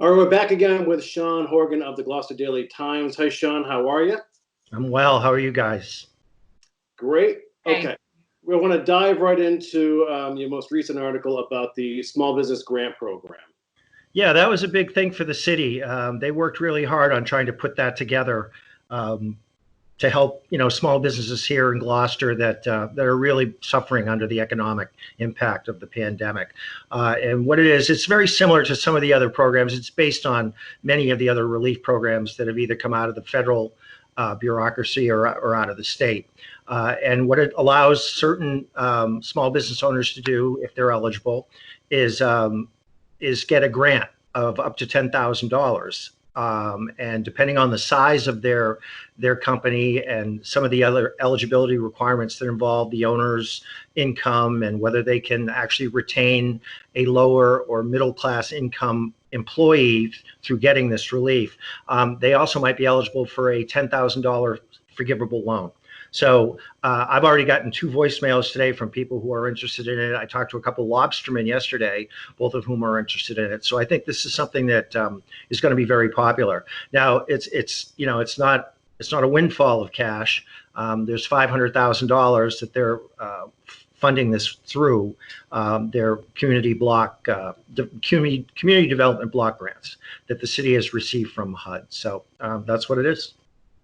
All right, we're back again with Sean Horgan of the Gloucester Daily Times. Hi, Sean. How are you? I'm well. How are you guys? Great. Hey. Okay. We want to dive right into your most recent article about the Small Business Grant Program. Yeah, that was a big thing for the city. They worked really hard on trying to put that together to help, small businesses here in Gloucester that are really suffering under the economic impact of the pandemic. And what it is, it's very similar to some of the other programs. It's based on many of the other relief programs that have either come out of the federal bureaucracy or out of the state. And what it allows certain small business owners to do, if they're eligible, is get a grant of up to $10,000. And depending on the size of their company and some of the other eligibility requirements that involve the owner's income and whether they can actually retain a lower or middle class income employee through getting this relief, they also might be eligible for a $10,000 forgivable loan. So I've already gotten 2 voicemails today from people who are interested in it. I talked to a couple of lobstermen yesterday, both of whom are interested in it. So I think this is something that is going to be very popular. Now it's not a windfall of cash. There's $500,000 that they're funding this through their community development block grants that the city has received from HUD. So that's what it is.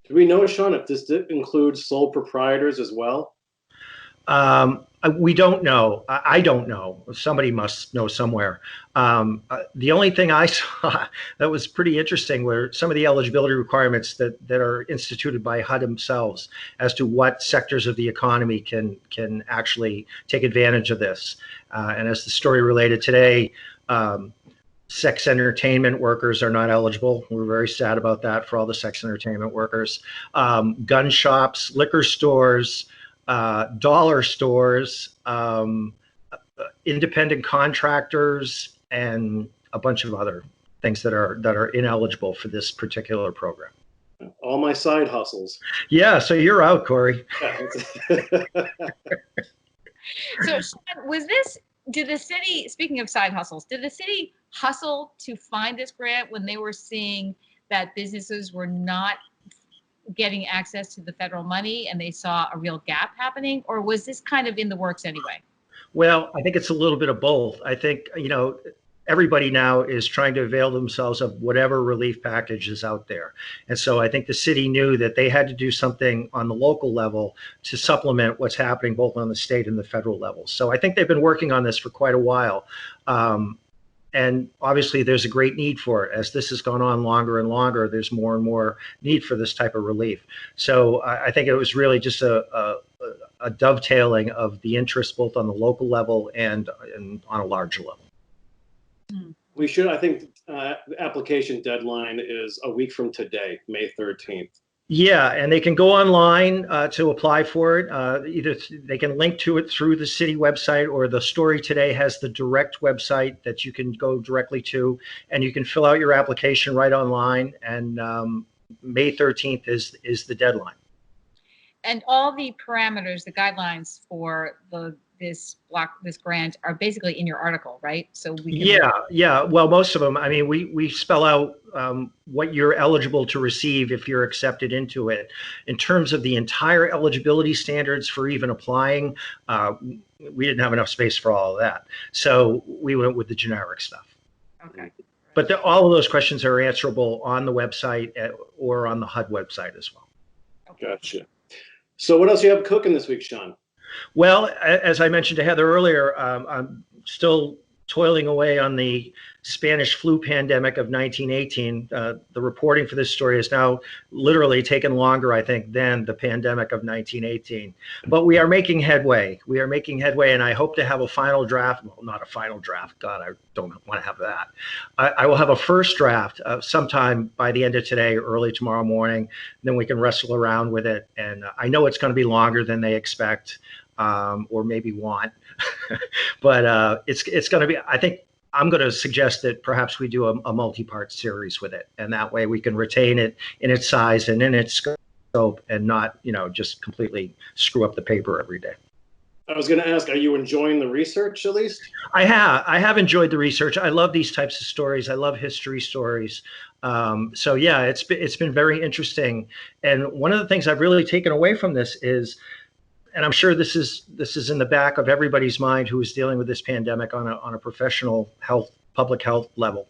Do we know, Sean, if this includes sole proprietors as well? We don't know. I don't know. Somebody must know somewhere. The only thing I saw that was pretty interesting were some of the eligibility requirements that are instituted by HUD themselves as to what sectors of the economy can actually take advantage of this. And as the story related today, sex entertainment workers are not eligible. We're very sad about that for all the sex entertainment workers. Gun shops, liquor stores, dollar stores, independent contractors, and a bunch of other things that are ineligible for this particular program. All my side hustles. Yeah, so you're out, Corey. So, Sean, did the city, speaking of side hustles, did the city hustle to find this grant when they were seeing that businesses were not getting access to the federal money and they saw a real gap happening, or was this kind of in the works anyway? Well, I think it's a little bit of both. I think, everybody now is trying to avail themselves of whatever relief package is out there. And so I think the city knew that they had to do something on the local level to supplement what's happening both on the state and the federal level. So I think they've been working on this for quite a while. And obviously there's a great need for it. As this has gone on longer and longer, there's more and more need for this type of relief. So I think it was really just a dovetailing of the interest both on the local level and on a larger level. We should, I think the application deadline is a week from today, May 13th. Yeah, and they can go online to apply for it. Either they can link to it through the city website, or the story today has the direct website that you can go directly to, and you can fill out your application right online. And May 13th is the deadline. And all the parameters, the guidelines for this grant are basically in your article, right? So we can... Yeah. Well, most of them. I mean, we spell out what you're eligible to receive if you're accepted into it. In terms of the entire eligibility standards for even applying, we didn't have enough space for all of that. So we went with the generic stuff. Okay. But all of those questions are answerable on the website or on the HUD website as well. Gotcha. So what else do you have cooking this week, Sean? Well, as I mentioned to Heather earlier, I'm still toiling away on the Spanish flu pandemic of 1918. The reporting for this story has now literally taken longer, I think, than the pandemic of 1918. But we are making headway. And I hope to have a final draft. Well, not a final draft. God, I don't want to have that. I will have a first draft sometime by the end of today, early tomorrow morning. Then we can wrestle around with it. And I know it's going to be longer than they expect. Or maybe want, but it's going to be, I think I'm going to suggest that perhaps we do a multi-part series with it. And that way we can retain it in its size and in its scope and not, just completely screw up the paper every day. I was going to ask, are you enjoying the research at least? I have enjoyed the research. I love these types of stories. I love history stories. So yeah, it's been very interesting. And one of the things I've really taken away from this is, and I'm sure this is in the back of everybody's mind who is dealing with this pandemic on a professional health, public health level,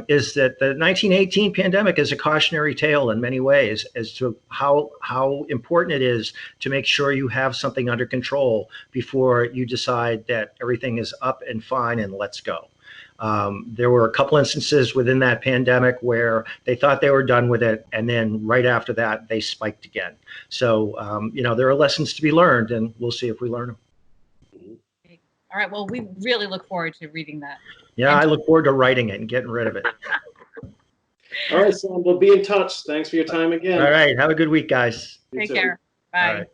is that the 1918 pandemic is a cautionary tale in many ways as to how important it is to make sure you have something under control before you decide that everything is up and fine and let's go. There were a couple instances within that pandemic where they thought they were done with it, and then right after that, they spiked again. So, there are lessons to be learned, and we'll see if we learn them. All right. Well, we really look forward to reading that. Yeah, I look forward to writing it and getting rid of it. All right, Sam, we'll be in touch. Thanks for your time again. All right. Have a good week, guys. You Take too. care. Bye. All right.